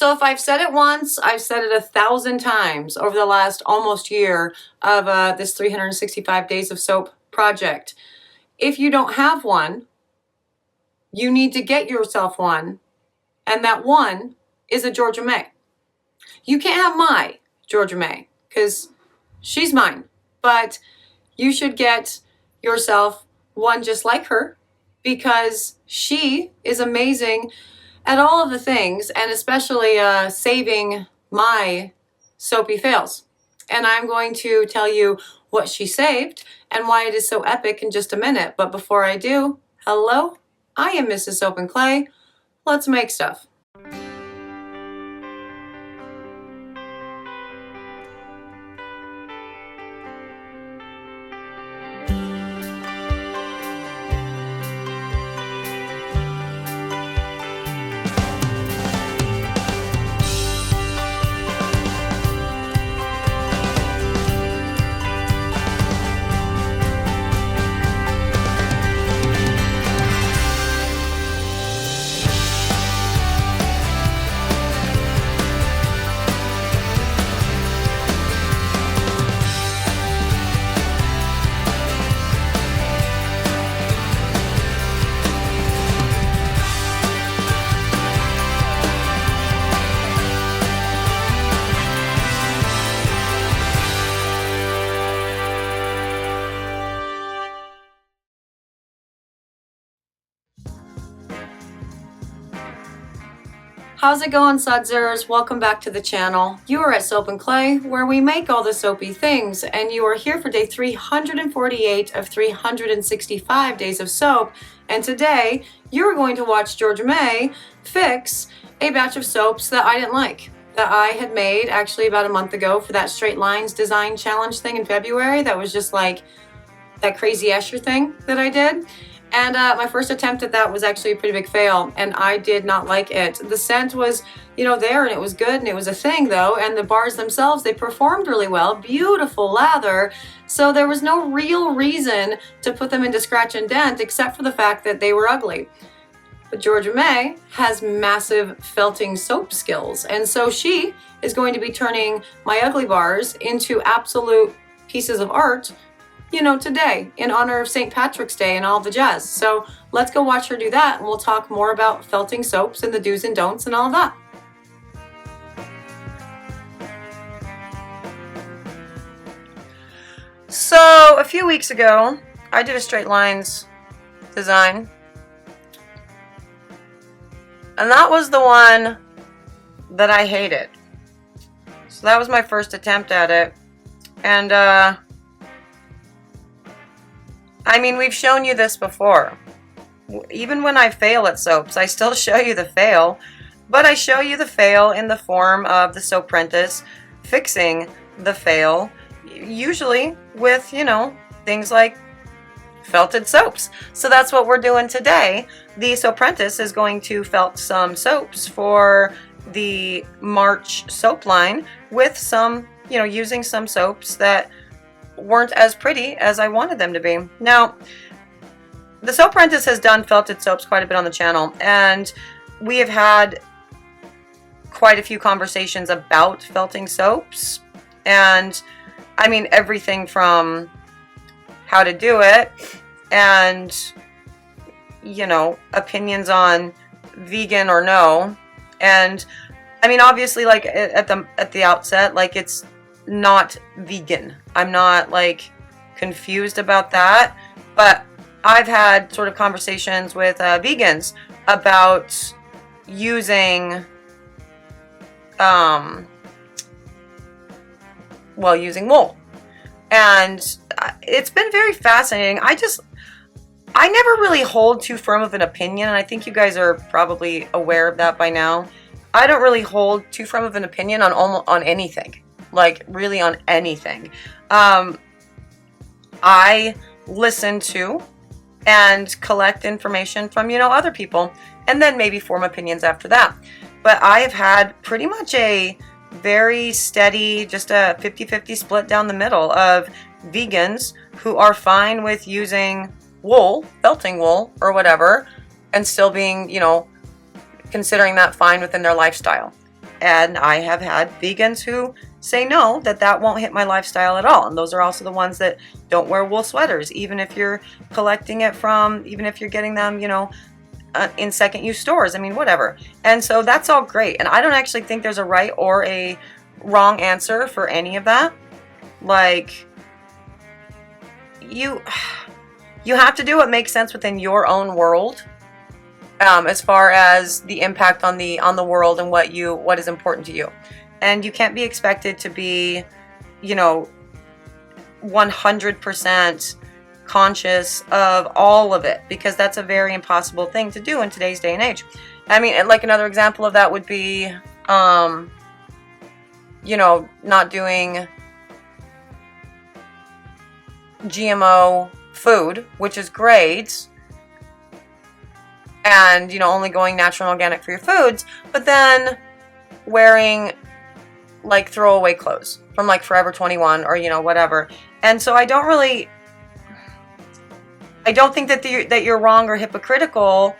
So if I've said it once, I've said it 1,000 times over the last almost year of this 365 Days of Soap project. If you don't have one, you need to get yourself one, and that one is a Georgia May. You can't have my Georgia May because she's mine, but you should get yourself one just like her because she is amazing at all of the things, and especially saving my soapy fails. And I'm going to tell you what she saved and why it is so epic in just a minute. But before I do, hello, I am Mrs. Soap and Clay. Let's make stuff. How's it going, sudsers? Welcome back to the channel. You are at Soap and Clay, where we make all the soapy things, and you are here for day 348 of 365 days of soap. And today, you're going to watch Georgia May fix a batch of soaps that I didn't like, that I had made actually about a month ago for that straight lines design challenge thing in February. That was just like that crazy Escher thing that I did. And my first attempt at that was actually a pretty big fail, and I did not like it. The scent was, there, and it was good, and it was a thing, though, and the bars themselves, they performed really well. Beautiful lather. So there was no real reason to put them into Scratch and Dent, except for the fact that they were ugly. But Georgia May has massive felting soap skills, and so she is going to be turning my ugly bars into absolute pieces of art, today in honor of St. Patrick's Day and all the jazz. So let's go watch her do that, and we'll talk more about felting soaps and the do's and don'ts and all of that. So a few weeks ago, I did a straight lines design, and that was the one that I hated. So that was my first attempt at it, and we've shown you this before. Even when I fail at soaps, I still show you the fail, but I show you the fail in the form of the Soaprentice fixing the fail, usually with, things like felted soaps. So that's what we're doing today. The Soaprentice is going to felt some soaps for the March soap line with some, using some soaps that weren't as pretty as I wanted them to be. Now, the Soaprentice has done felted soaps quite a bit on the channel, and we have had quite a few conversations about felting soaps, and everything from how to do it and opinions on vegan or no. And obviously, like at the outset, like, it's not vegan. I'm not confused about that, but I've had sort of conversations with vegans about using using wool, and it's been very fascinating. I never really hold too firm of an opinion, and I think you guys are probably aware of that by now. I don't really hold too firm of an opinion on anything. Like, really on anything. I listen to and collect information from, other people, and then maybe form opinions after that. But I have had pretty much a very steady, just a 50-50 split down the middle of vegans who are fine with using wool, felting wool, or whatever, and still being, considering that fine within their lifestyle. And I have had vegans who say no, that won't hit my lifestyle at all. And those are also the ones that don't wear wool sweaters, even if you're collecting it from, even if you're getting them, you know, in second use stores. I mean, whatever. And so that's all great. And I don't actually think there's a right or a wrong answer for any of that. Like, you have to do what makes sense within your own world, as far as the impact on the world and what is important to you. And you can't be expected to be, you know, 100% conscious of all of it, because that's a very impossible thing to do in today's day and age. I mean, like another example of that would be, you know, not doing GMO food, which is great, and, you know, only going natural and organic for your foods, but then wearing like throwaway clothes from like Forever 21 or, you know, whatever. And so I don't think that you're wrong or hypocritical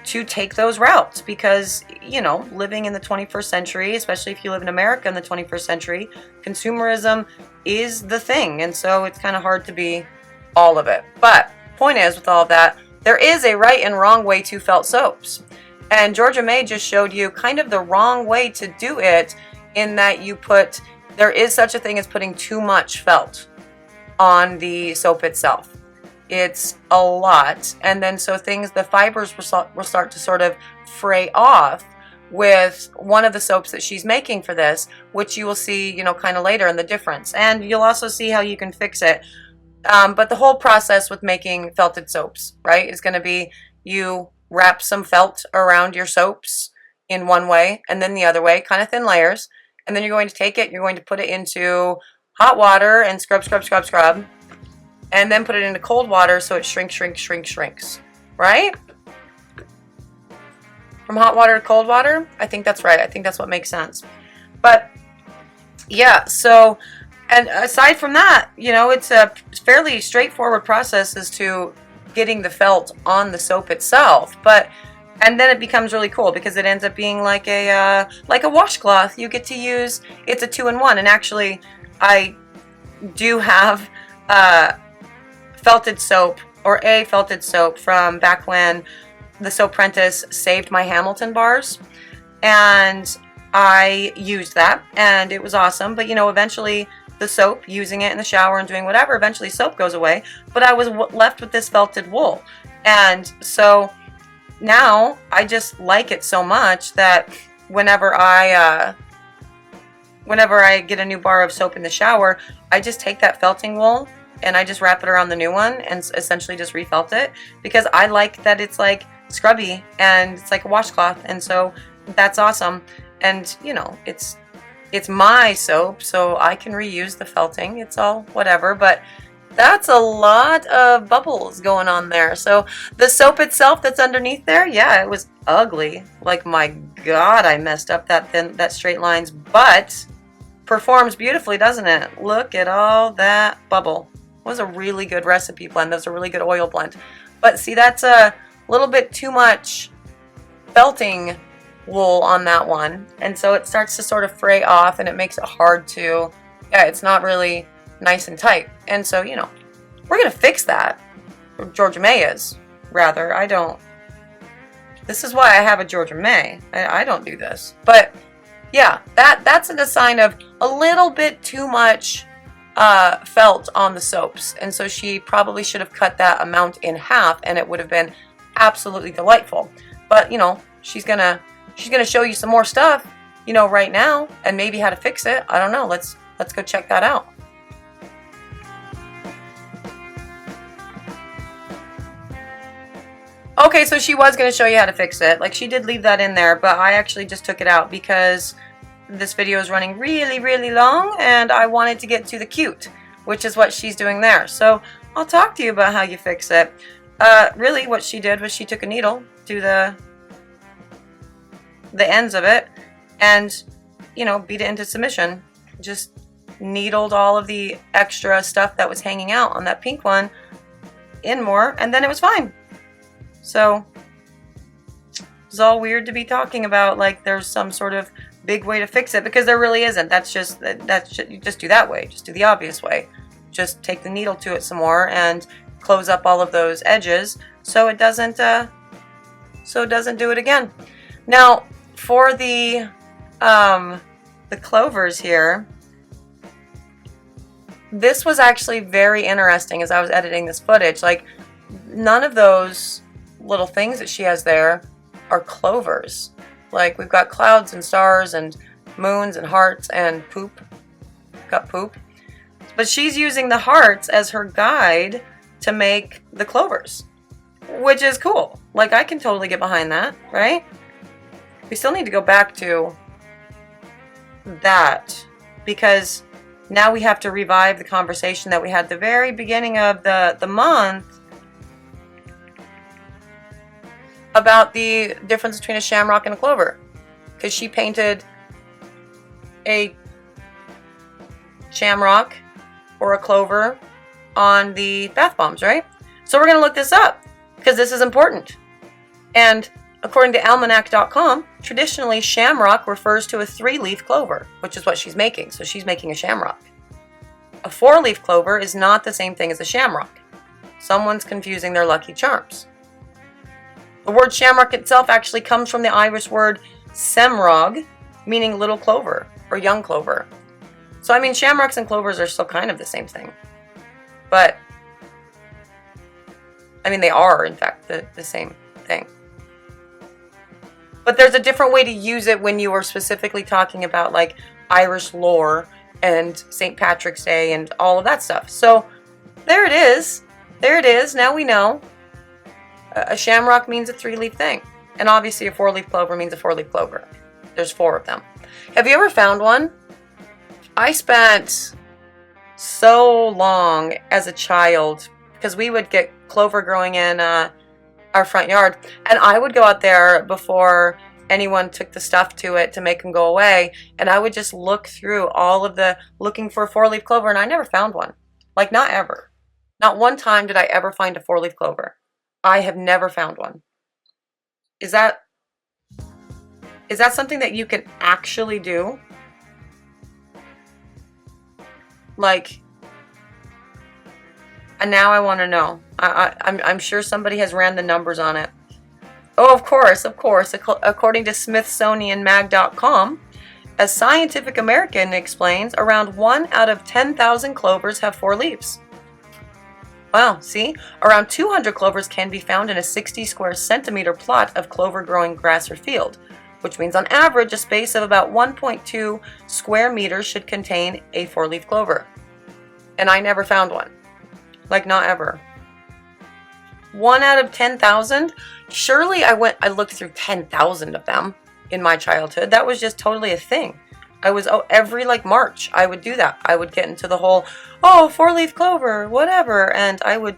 to take those routes, because, you know, living in the 21st century, especially if you live in America in the 21st century, consumerism is the thing. And so it's kind of hard to be all of it. But point is, with all of that, there is a right and wrong way to felt soaps. And Georgia May just showed you kind of the wrong way to do it, in that there is such a thing as putting too much felt on the soap itself. It's a lot, and then so the fibers will start to sort of fray off with one of the soaps that she's making for this, which you will see, you know, kind of later in the difference, and you'll also see how you can fix it. But the whole process with making felted soaps, right, is going to be you wrap some felt around your soaps in one way, and then the other way, kind of thin layers, and then you're going to take it, you're going to put it into hot water and scrub, and then put it into cold water so it shrinks, right? From hot water to cold water? I think that's right. I think that's what makes sense. But yeah, so, and aside from that, you know, it's a fairly straightforward process as to getting the felt on the soap itself. And then it becomes really cool, because it ends up being like a washcloth. You get to use, it's a 2-in-1. And actually, I do have felted soap, or a felted soap from back when the Soaprentice saved my Hamilton bars, and I used that, and it was awesome. But, you know, eventually the soap, using it in the shower and doing whatever, eventually soap goes away, but I was left with this felted wool. And so now I just like it so much that whenever I get a new bar of soap in the shower, I just take that felting wool and I just wrap it around the new one and essentially just refelt it, because I like that it's like scrubby and it's like a washcloth, and so that's awesome. And, you know, it's my soap, so I can reuse the felting. It's all whatever, but that's a lot of bubbles going on there. So the soap itself that's underneath there, yeah, it was ugly. Like, my God, I messed up that straight lines, but performs beautifully, doesn't it? Look at all that bubble. It was a really good recipe blend. That was a really good oil blend. But see, that's a little bit too much felting wool on that one, and so it starts to sort of fray off, and it makes it hard to, yeah, it's not really nice and tight. And so, you know, we're gonna fix that. Georgia May is, rather. I don't. This is why I have a Georgia May. I don't do this. But yeah, that's a sign of a little bit too much felt on the soaps, and so she probably should have cut that amount in half, and it would have been absolutely delightful. But, you know, she's gonna show you some more stuff, you know, right now, and maybe how to fix it. I don't know. Let's go check that out. Okay, so she was going to show you how to fix it. Like, she did leave that in there, but I actually just took it out because this video is running really, really long, and I wanted to get to the cute, which is what she's doing there. So I'll talk to you about how you fix it. Really, what she did was she took a needle to the ends of it and, you know, beat it into submission. Just needled all of the extra stuff that was hanging out on that pink one in more, and then it was fine. So it's all weird to be talking about like there's some sort of big way to fix it, because there really isn't. You just do that way. Just do the obvious way. Just take the needle to it some more and close up all of those edges so it doesn't do it again. Now for the clovers here, this was actually very interesting as I was editing this footage. Like, none of those little things that she has there are clovers. Like, we've got clouds and stars and moons and hearts and poop. Got poop. But she's using the hearts as her guide to make the clovers, which is cool. Like, I can totally get behind that, right? We still need to go back to that, because now we have to revive the conversation that we had at the very beginning of the month about the difference between a shamrock and a clover, because she painted a shamrock or a clover on the bath bombs, right? So we're going to look this up because this is important. And according to almanac.com, traditionally shamrock refers to a 3-leaf clover, which is what she's making. So she's making a shamrock. A 4-leaf clover is not the same thing as a shamrock. Someone's confusing their Lucky Charms. The word shamrock itself actually comes from the Irish word semrog, meaning little clover or young clover. So I mean, shamrocks and clovers are still kind of the same thing. But, I mean, they are, in fact, the same thing. But there's a different way to use it when you are specifically talking about, like, Irish lore and St. Patrick's Day and all of that stuff. So, there it is. There it is. Now we know. A shamrock means a 3-leaf thing. And obviously a 4-leaf clover means a 4-leaf clover. There's 4 of them. Have you ever found one? I spent so long as a child, because we would get clover growing in our front yard, and I would go out there before anyone took the stuff to it to make them go away, and I would just look through all of the looking for a 4-leaf clover, and I never found one. Like, not ever. Not one time did I ever find a 4-leaf clover. I have never found one. Is that something that you can actually do? Like, and now I want to know. I'm sure somebody has ran the numbers on it. Oh, of course. According to SmithsonianMag.com, as Scientific American explains, around 1 out of 10,000 clovers have 4 leaves. Wow, see? Around 200 clovers can be found in a 60 square centimeter plot of clover-growing grass or field, which means on average a space of about 1.2 square meters should contain a 4-leaf clover. And I never found one. Like, not ever. 1 out of 10,000? Surely I looked through 10,000 of them in my childhood. That was just totally a thing. Every like March, I would do that. I would get into the whole, 4-leaf clover, whatever. And I would,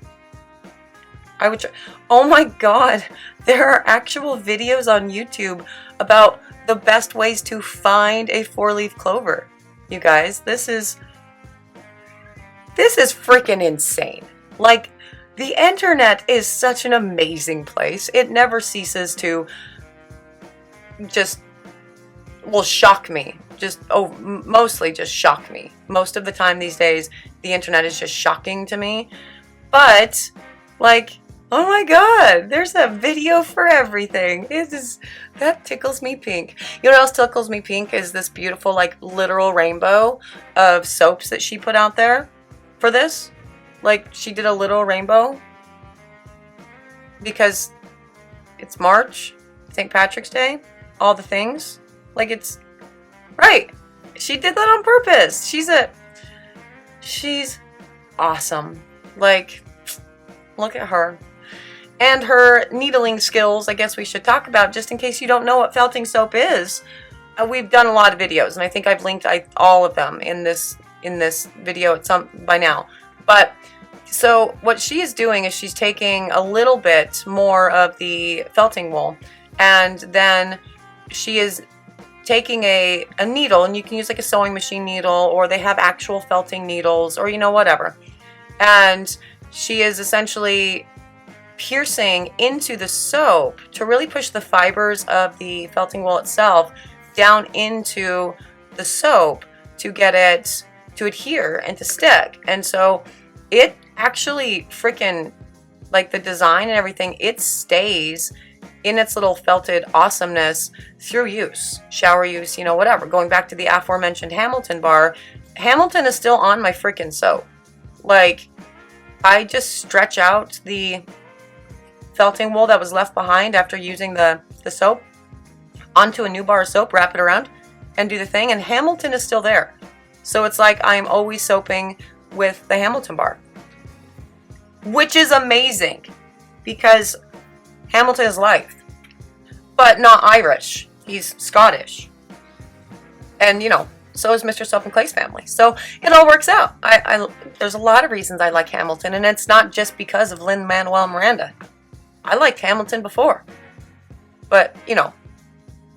oh my God, there are actual videos on YouTube about the best ways to find a 4-leaf clover. You guys, this is freaking insane. Like, the internet is such an amazing place. It never ceases to just, shock me. Mostly just shock me. Most of the time these days, the internet is just shocking to me. But, like, oh my God, there's a video for everything. That tickles me pink. You know what else tickles me pink is this beautiful, like, literal rainbow of soaps that she put out there for this. Like, she did a little rainbow because it's March, St. Patrick's Day, all the things. Like, it's right. She did that on purpose. She's awesome. Like, look at her. And her needling skills, I guess we should talk about, just in case you don't know what felting soap is. We've done a lot of videos, and I think I've linked all of them in this video by now. But so what she is doing is she's taking a little bit more of the felting wool, and then she is taking a needle, and you can use like a sewing machine needle, or they have actual felting needles, or whatever. And she is essentially piercing into the soap to really push the fibers of the felting wool itself down into the soap to get it to adhere and to stick. And so it actually freaking, like the design and everything, it stays in its little felted awesomeness through use, shower use, you know, whatever. Going back to the aforementioned Hamilton bar, Hamilton is still on my freaking soap. Like, I just stretch out the felting wool that was left behind after using the soap onto a new bar of soap, wrap it around, and do the thing, and Hamilton is still there. So it's like I'm always soaping with the Hamilton bar, which is amazing because Hamilton is life, but not Irish. He's Scottish. And, you know, so is Mr. Soap and Clay's family. So it all works out. There's a lot of reasons I like Hamilton, and it's not just because of Lin-Manuel Miranda. I liked Hamilton before. But, you know,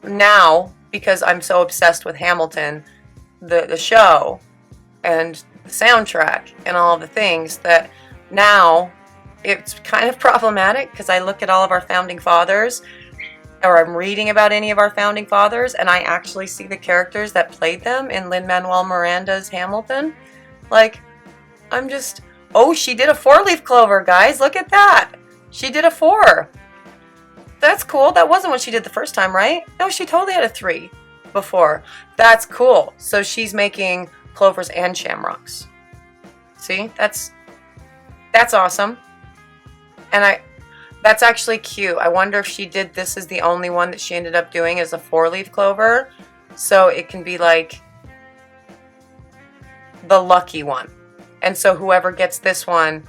now, because I'm so obsessed with Hamilton, the show, and the soundtrack, and all of the things, that now it's kind of problematic because I look at all of our founding fathers, or I'm reading about any of our founding fathers, and I actually see the characters that played them in Lin-Manuel Miranda's Hamilton. Like, I'm just, oh, she did a 4-leaf clover, guys. Look at that. She did a 4. That's cool. That wasn't what she did the first time, right? No, she totally had a 3 before. That's cool. So she's making clovers and shamrocks. See? That's awesome. And that's actually cute. I wonder if she did this as the only one that she ended up doing as a 4-leaf clover. So it can be like the lucky one. And so whoever gets this one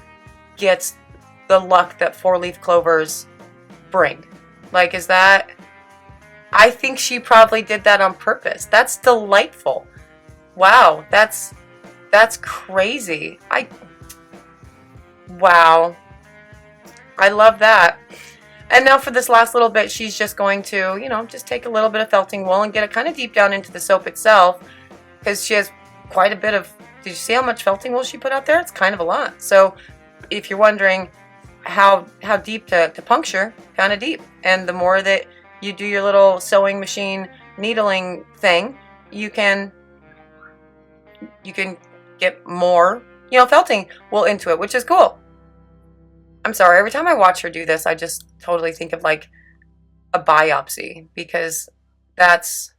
gets the luck that 4-leaf clovers bring. Like, is that... I think she probably did that on purpose. That's delightful. Wow, that's crazy. Wow. I love that. And now for this last little bit, she's just going to, you know, just take a little bit of felting wool and get it kind of deep down into the soap itself, because she has quite a bit of, did you see how much felting wool she put out there? It's kind of a lot. So if you're wondering how deep to puncture, kind of deep. And the more that you do your little sewing machine needling thing, you can get more, you know, felting wool into it, which is cool. I'm sorry, every time I watch her do this, I just totally think of like a biopsy, because it's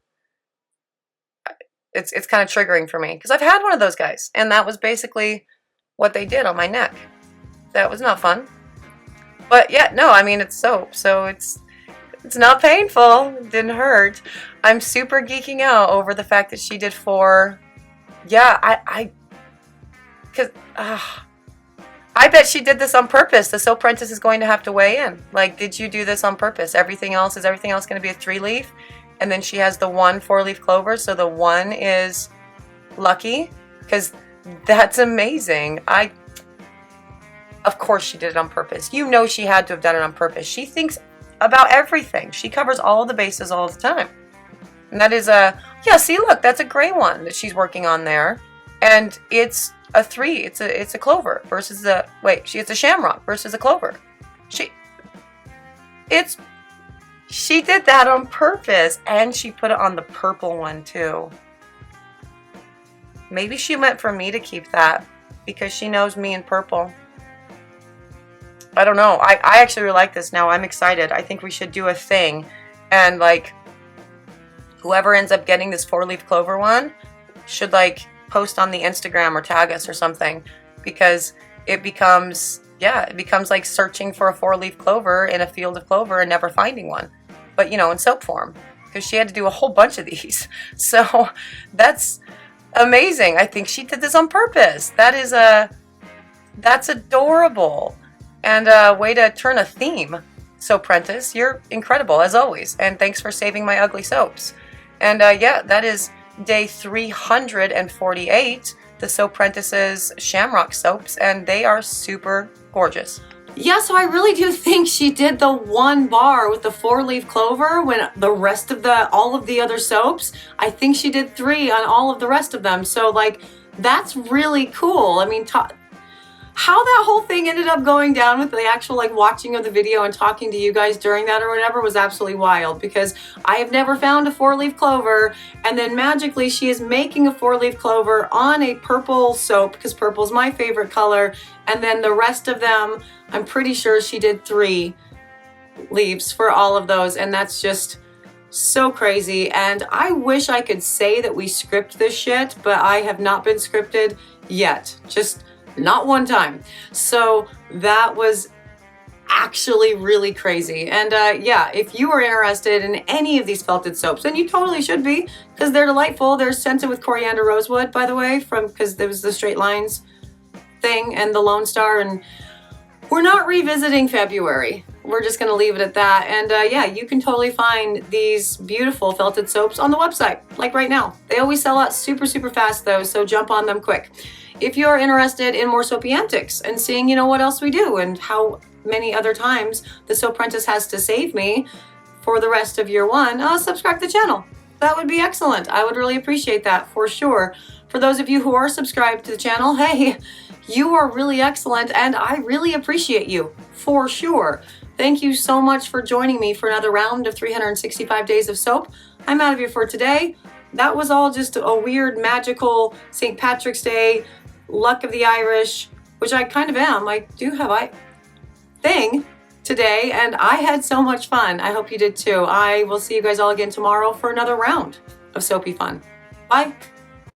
kind of triggering for me, because I've had one of those guys, and that was basically what they did on my neck. That was not fun. But yeah, no, I mean, it's soap, so it's not painful. It didn't hurt. I'm super geeking out over the fact that she did 4. Yeah, because I bet she did this on purpose. The Soaprentice is going to have to weigh in. Like, did you do this on purpose? Is everything else going to be a 3-leaf? And then she has the 1 4-leaf clover, so the 1 is lucky? Because that's amazing. Of course she did it on purpose. You know she had to have done it on purpose. She thinks about everything. She covers all the bases all the time. And that is yeah, see, look, that's a gray one that she's working on there. And it's a 3. It's a clover versus it's a shamrock versus a clover. She did that on purpose, and she put it on the purple one too. Maybe she meant for me to keep that because she knows me in purple. I don't know. I actually really like this now. I'm excited. I think we should do a thing, and like whoever ends up getting this 4-leaf clover one should like post on the Instagram or tag us or something, because it becomes like searching for a 4-leaf clover in a field of clover and never finding one, but you know, in soap form, because she had to do a whole bunch of these. So that's amazing. I think she did this on purpose. That's adorable, and a way to turn a theme. Soaprentice, you're incredible as always, and thanks for saving my ugly soaps. And yeah, that is day 348, the Soaprentice's Shamrock soaps, and they are super gorgeous. Yeah, so I really do think she did the 1 bar with the 4-leaf clover when the rest of all of the other soaps, I think she did 3 on all of the rest of them. So like, that's really cool. I mean, how that whole thing ended up going down with the actual like watching of the video and talking to you guys during that or whatever was absolutely wild, because I have never found a 4-leaf clover, and then magically she is making a 4-leaf clover on a purple soap, because purple is my favorite color, and then the rest of them, I'm pretty sure she did 3 leaves for all of those, and that's just so crazy. And I wish I could say that we script this shit, but I have not been scripted yet. Just not one time. So that was actually really crazy. And yeah, if you are interested in any of these felted soaps, and you totally should be, because they're delightful. They're scented with coriander rosewood, by the way, because there was the straight lines thing and the Lone Star, and we're not revisiting February. We're just gonna leave it at that. And yeah, you can totally find these beautiful felted soaps on the website, like right now. They always sell out super, super fast though, so jump on them quick. If you're interested in more soapy antics and seeing, you know, what else we do and how many other times the Soaprentice has to save me for the rest of year 1, subscribe to the channel. That would be excellent. I would really appreciate that for sure. For those of you who are subscribed to the channel, hey, you are really excellent and I really appreciate you for sure. Thank you so much for joining me for another round of 365 days of soap. I'm out of here for today. That was all just a weird, magical St. Patrick's Day, luck of the Irish, which I kind of am. I do have thing today, and I had so much fun. I hope you did too. I will see you guys all again tomorrow for another round of soapy fun. Bye.